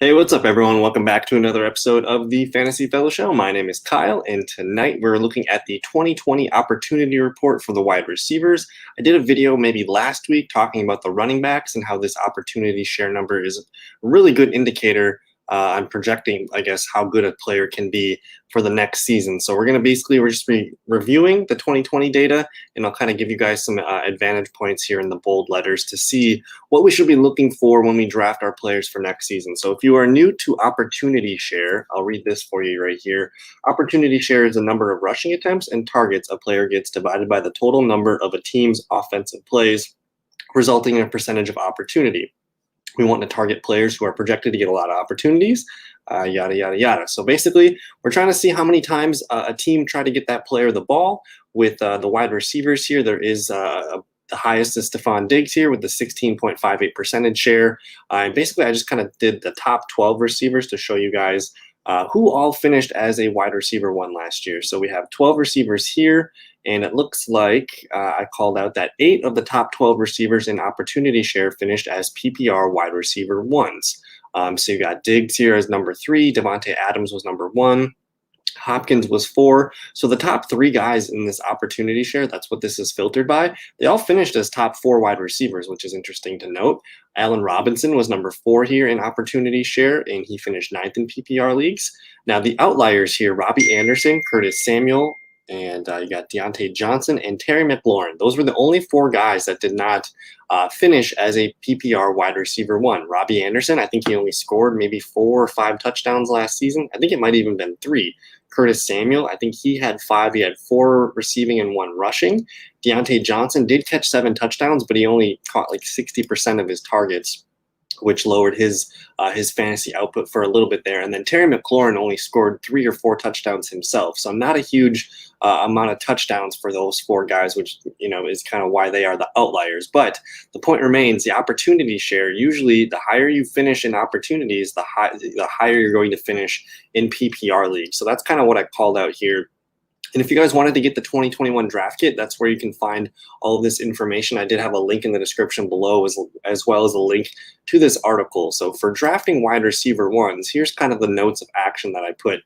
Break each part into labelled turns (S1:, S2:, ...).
S1: Hey, what's up, everyone? Welcome back to another episode of the Fantasy Fellow Show. My name is Kyle, and tonight we're looking at the 2020 Opportunity Report for the wide receivers. I did a video maybe last week talking about the running backs and how this opportunity share number is a really good indicator on projecting, I guess, how good a player can be for the next season. So we're just reviewing the 2020 data, and I'll kind of give you guys some advantage points here in the bold letters to see what we should be looking for when we draft our players for next season. So if you are new to opportunity share, I'll read this for you right here. Opportunity share is the number of rushing attempts and targets a player gets divided by the total number of a team's offensive plays, resulting in a percentage of opportunity. We want to target players who are projected to get a lot of opportunities, yada, yada, yada. So basically, we're trying to see how many times a team try to get that player the ball. With the wide receivers here, there is the highest is Stefon Diggs here with the 16.58% share. And basically, I just kind of did the top 12 receivers to show you guys who all finished as a wide receiver one last year. So we have 12 receivers here, and it looks like I called out that 8 of the top 12 receivers in opportunity share finished as PPR wide receiver ones. So you got Diggs here as number 3, Davante Adams was number 1, Hopkins was 4. So the top 3 guys in this opportunity share, that's what this is filtered by, they all finished as top 4 wide receivers, which is interesting to note. Allen Robinson was number 4 here in opportunity share, and he finished 9th in PPR leagues. Now the outliers here, Robbie Anderson, Curtis Samuel, and you got Deontay Johnson and Terry McLaurin. Those were the only 4 guys that did not finish as a PPR wide receiver one. Robbie Anderson, I think he only scored maybe 4 or 5 touchdowns last season. I think it might have even been 3. Curtis Samuel, I think he had 5. He had 4 receiving and 1 rushing. Deontay Johnson did catch 7 touchdowns, but he only caught like 60% of his targets, which lowered his fantasy output for a little bit there. And then Terry McLaurin only scored 3 or 4 touchdowns himself. So not a huge amount of touchdowns for those 4 guys, which is kind of why they are the outliers. But the point remains, the opportunity share, usually the higher you finish in opportunities, the higher you're going to finish in PPR leagues. So that's kind of what I called out here. And if you guys wanted to get the 2021 draft kit, that's where you can find all of this information. I did have a link in the description below as well as a link to this article. So for drafting wide receiver ones, here's kind of the notes of action that I put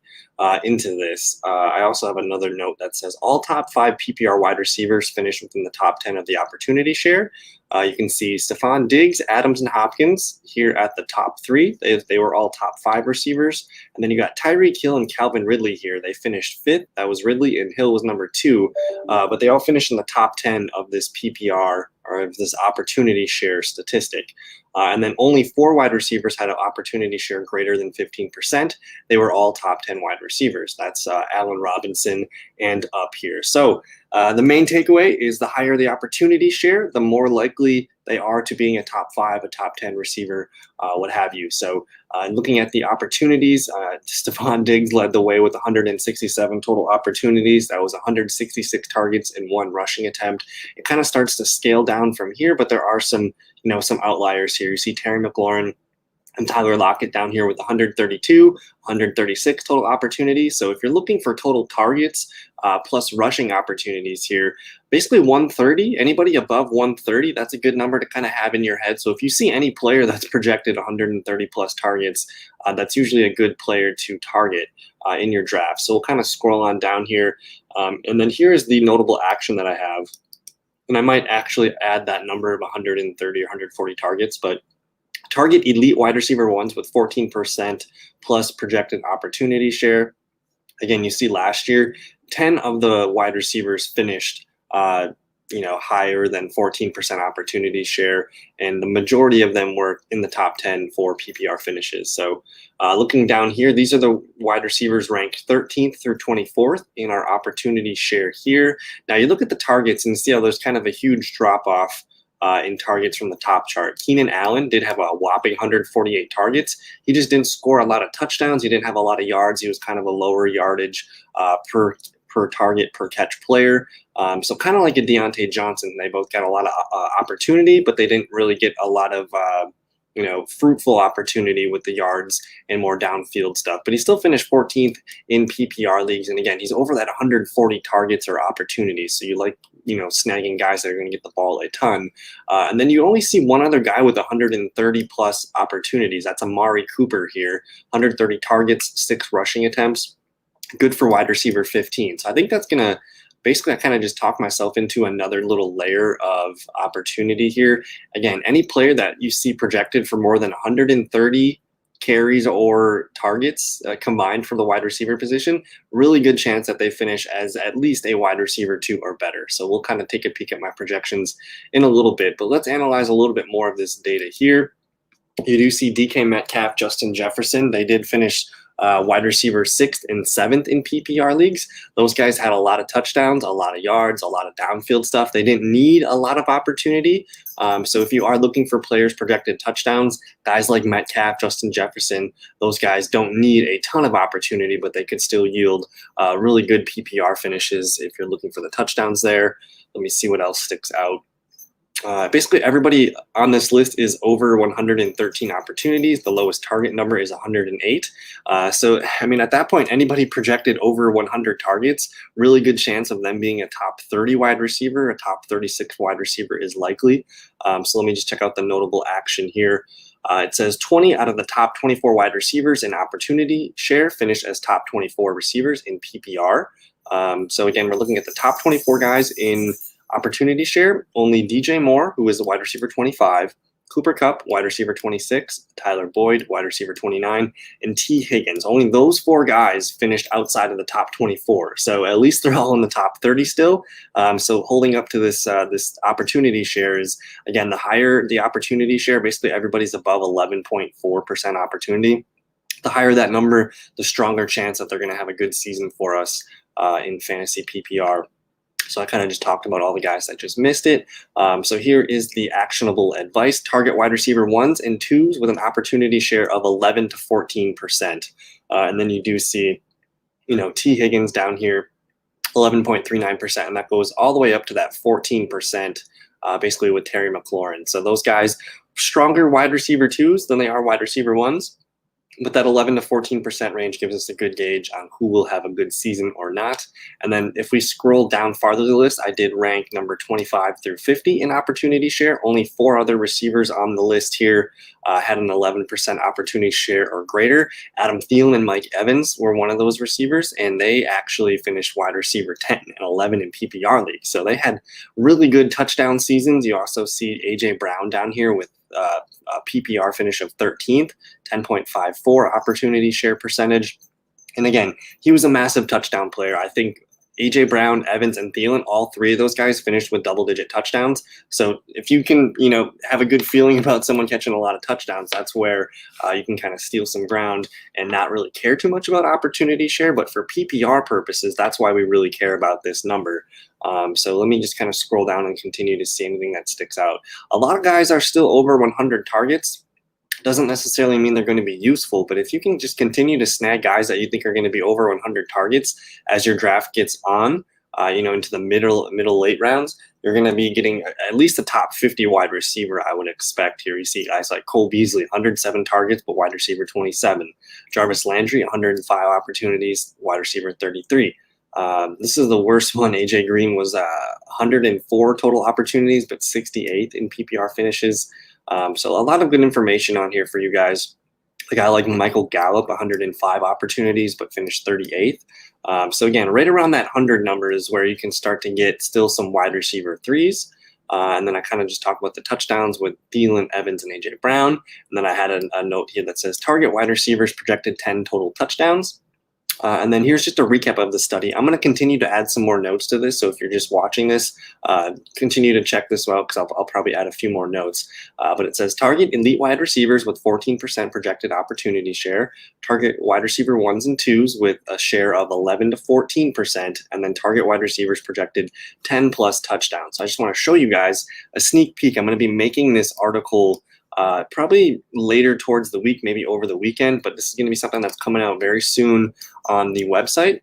S1: into this. I also have another note that says all top 5 PPR wide receivers finished within the top 10 of the opportunity share. You can see Stefon Diggs, Adams, and Hopkins here at the top 3. They were all top 5 receivers. And then you got Tyreek Hill and Calvin Ridley here. They finished 5th. That was Ridley, and Hill was number 2. But they all finished in the top 10 of this PPR or of this opportunity share statistic. And then only 4 wide receivers had an opportunity share greater than 15%. They were all top 10 wide receivers. That's Allen Robinson and up here. So the main takeaway is the higher the opportunity share, the more likely they are to being a top 5, a top 10 receiver, what have you. So looking at the opportunities, Stefon Diggs led the way with 167 total opportunities. That was 166 targets in 1 rushing attempt. It kind of starts to scale down from here, but there are some outliers here. You see Terry McLaurin and Tyler Lockett down here with 132, 136 total opportunities. So if you're looking for total targets plus rushing opportunities here, basically 130, anybody above 130, that's a good number to kind of have in your head. So if you see any player that's projected 130 plus targets, that's usually a good player to target in your draft. So we'll kind of scroll on down here. And then here is the notable action that I have. And I might actually add that number of 130 or 140 targets, but target elite wide receiver ones with 14% plus projected opportunity share. Again, you see last year, 10 of the wide receivers finished higher than 14% opportunity share, and the majority of them were in the top 10 for PPR finishes. So looking down here, these are the wide receivers ranked 13th through 24th in our opportunity share here. Now you look at the targets and see how there's kind of a huge drop off in targets from the top chart. Keenan Allen did have a whopping 148 targets. He just didn't score a lot of touchdowns. He didn't have a lot of yards. He was kind of a lower yardage per target per catch player. So kind of like a Deontay Johnson. They both got a lot of opportunity, but they didn't really get a lot of fruitful opportunity with the yards and more downfield stuff. But he still finished 14th in PPR leagues. And again, he's over that 140 targets or opportunities. So you snagging guys that are going to get the ball a ton. And then you only see one other guy with 130 plus opportunities. That's Amari Cooper here, 130 targets, 6 rushing attempts, good for wide receiver 15. So I think that's going to basically, I kind of just talk myself into another little layer of opportunity here. Again, any player that you see projected for more than 130 carries or targets combined for the wide receiver position, really good chance that they finish as at least a wide receiver 2 or better. So we'll kind of take a peek at my projections in a little bit, but let's analyze a little bit more of this data here. You do see DK Metcalf, Justin Jefferson. They did finish wide receiver 6th and 7th in PPR leagues. Those guys had a lot of touchdowns, a lot of yards, a lot of downfield stuff. They didn't need a lot of opportunity. So if you are looking for players projected touchdowns, guys like Metcalf, Justin Jefferson, those guys don't need a ton of opportunity, but they could still yield really good PPR finishes if you're looking for the touchdowns there. Let me see what else sticks out. Basically, everybody on this list is over 113 opportunities. The lowest target number is 108. So, I mean, at that point, anybody projected over 100 targets, really good chance of them being a top 30 wide receiver, a top 36 wide receiver is likely. So let me just check out the notable action here. It says 20 out of the top 24 wide receivers in opportunity share finished as top 24 receivers in PPR. So again, we're looking at the top 24 guys in opportunity share. Only DJ Moore, who is the wide receiver 25, Cooper Kupp, wide receiver 26, Tyler Boyd, wide receiver 29, and T. Higgins. Only those 4 guys finished outside of the top 24. So at least they're all in the top 30 still. So holding up to this opportunity share is, again, the higher the opportunity share, basically everybody's above 11.4% opportunity. The higher that number, the stronger chance that they're going to have a good season for us in fantasy PPR. So I kind of just talked about all the guys that just missed it. So here is the actionable advice. Target wide receiver 1s and 2s with an opportunity share of 11 to 14%. And then you do see, T. Higgins down here, 11.39%. And that goes all the way up to that 14%, basically with Terry McLaurin. So those guys, stronger wide receiver 2s than they are wide receiver 1s. But that 11 to 14% range gives us a good gauge on who will have a good season or not. And then if we scroll down farther the list, I did rank number 25 through 50 in opportunity share. Only 4 other receivers on the list here had an 11% opportunity share or greater. Adam Thielen and Mike Evans were one of those receivers, and they actually finished wide receiver 10 and 11 in PPR leagues. So they had really good touchdown seasons. You also see A.J. Brown down here with a PPR finish of 13th, 10.54 opportunity share percentage. And again, he was a massive touchdown player. I think A.J. Brown, Evans, and Thielen, all 3 of those guys finished with double-digit touchdowns. So if you can, have a good feeling about someone catching a lot of touchdowns, that's where you can kind of steal some ground and not really care too much about opportunity share. But for PPR purposes, that's why we really care about this number. So let me just kind of scroll down and continue to see anything that sticks out. A lot of guys are still over 100 targets. Doesn't necessarily mean they're going to be useful, but if you can just continue to snag guys that you think are going to be over 100 targets as your draft gets on, into the middle late rounds, you're going to be getting at least a top 50 wide receiver, I would expect here. You see guys like Cole Beasley, 107 targets, but wide receiver 27. Jarvis Landry, 105 opportunities, wide receiver 33. This is the worst one. AJ Green was 104 total opportunities, but 68 in PPR finishes. So a lot of good information on here for you guys. A guy like Michael Gallup, 105 opportunities, but finished 38th. So again, right around that 100 number is where you can start to get still some wide receiver 3s. And then I kind of just talk about the touchdowns with Thielen, Evans, and A.J. Brown. And then I had a note here that says target wide receivers projected 10 total touchdowns. And then here's just a recap of the study. I'm going to continue to add some more notes to this. So if you're just watching this, continue to check this out because I'll probably add a few more notes. But it says target elite wide receivers with 14% projected opportunity share, target wide receiver 1s and 2s with a share of 11 to 14%, and then target wide receivers projected 10 plus touchdowns. So I just want to show you guys a sneak peek. I'm going to be making this article probably later towards the week, maybe over the weekend, but this is going to be something that's coming out very soon on the website.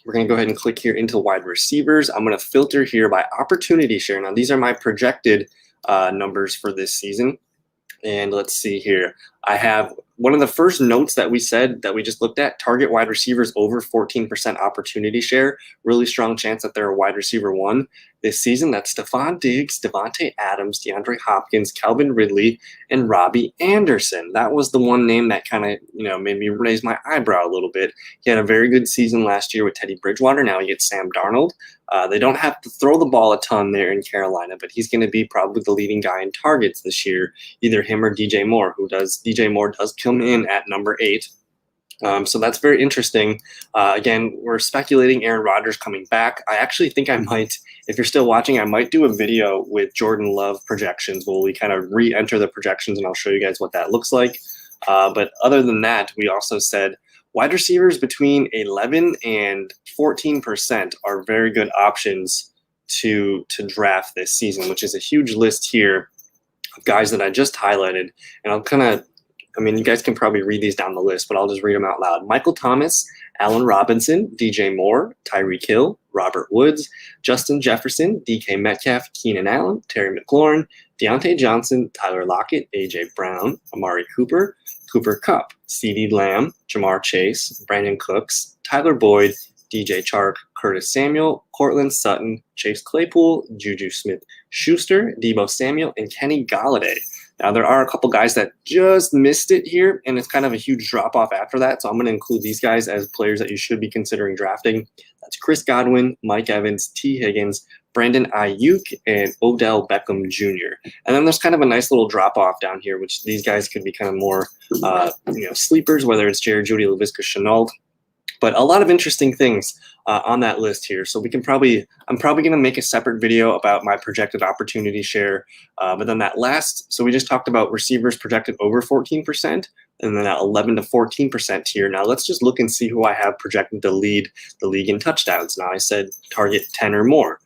S1: We're going to go ahead and click here into wide receivers. I'm going to filter here by opportunity share. Now, these are my projected numbers for this season. And let's see here. I have one of the first notes that we said that we just looked at, target wide receivers over 14% opportunity share. Really strong chance that they're a wide receiver one this season. That's Stephon Diggs, Devontae Adams, DeAndre Hopkins, Calvin Ridley, and Robbie Anderson. That was the one name that kind of, made me raise my eyebrow a little bit. He had a very good season last year with Teddy Bridgewater. Now he gets Sam Darnold. They don't have to throw the ball a ton there in Carolina, but he's going to be probably the leading guy in targets this year, either him or DJ Moore, DJ Moore does come in at number 8. So that's very interesting. Again, we're speculating Aaron Rodgers coming back. I actually think I might, if you're still watching, I might do a video with Jordan Love projections where we kind of re-enter the projections, and I'll show you guys what that looks like. But other than that, we also said wide receivers between 11 and 14% are very good options to draft this season, which is a huge list here of guys that I just highlighted. And I'll kind of, you guys can probably read these down the list, but I'll just read them out loud. Michael Thomas, Allen Robinson, DJ Moore, Tyreek Hill, Robert Woods, Justin Jefferson, DK Metcalf, Keenan Allen, Terry McLaurin, Deontay Johnson, Tyler Lockett, AJ Brown, Amari Cooper, Cooper Kupp, CeeDee Lamb, Jamar Chase, Brandon Cooks, Tyler Boyd, DJ Chark, Curtis Samuel, Cortland Sutton, Chase Claypool, Juju Smith-Schuster, Deebo Samuel, and Kenny Golladay. Now, there are a couple guys that just missed it here, and it's kind of a huge drop-off after that, so I'm going to include these guys as players that you should be considering drafting. That's Chris Godwin, Mike Evans, T. Higgins, Brandon Ayuk, and Odell Beckham Jr. And then there's kind of a nice little drop-off down here, which these guys could be kind of more sleepers, whether it's Jerry Jeudy, Laviska Shenault. But a lot of interesting things on that list here. So I'm probably going to make a separate video about my projected opportunity share. But then so we just talked about receivers projected over 14%, and then that 11 to 14% tier. Now let's just look and see who I have projected to lead the league in touchdowns. Now I said target 10 or more.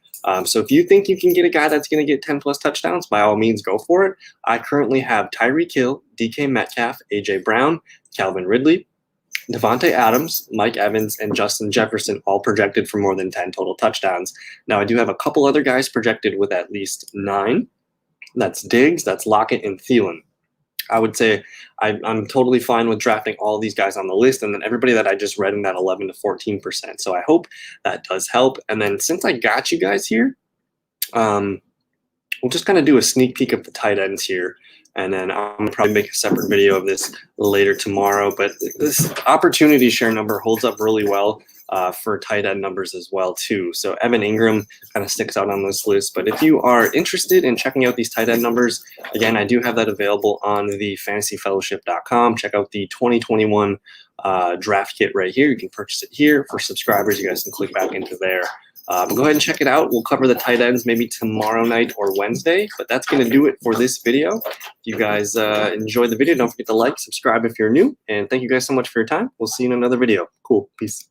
S1: So if you think you can get a guy that's going to get 10 plus touchdowns, by all means, go for it. I currently have Tyreek Hill, DK Metcalf, AJ Brown, Calvin Ridley, Devontae Adams, Mike Evans, and Justin Jefferson all projected for more than 10 total touchdowns. Now, I do have a couple other guys projected with at least 9. That's Diggs, that's Lockett, and Thielen. I would say I'm totally fine with drafting all these guys on the list, and then everybody that I just read in that 11 to 14%. So I hope that does help. And then since I got you guys here, we'll just kind of do a sneak peek of the tight ends here. And then I'm going to probably make a separate video of this later tomorrow. But this opportunity share number holds up really well for tight end numbers as well, too. So Evan Ingram kind of sticks out on this list. But if you are interested in checking out these tight end numbers, again, I do have that available on the fantasyfellowship.com. Check out the 2021 draft kit right here. You can purchase it here. For subscribers, you guys can click back into there. But go ahead and check it out. We'll cover the tight ends maybe tomorrow night or Wednesday. But that's going to do it for this video. If you guys enjoyed the video, don't forget to like, subscribe if you're new. And thank you guys so much for your time. We'll see you in another video. Cool. Peace.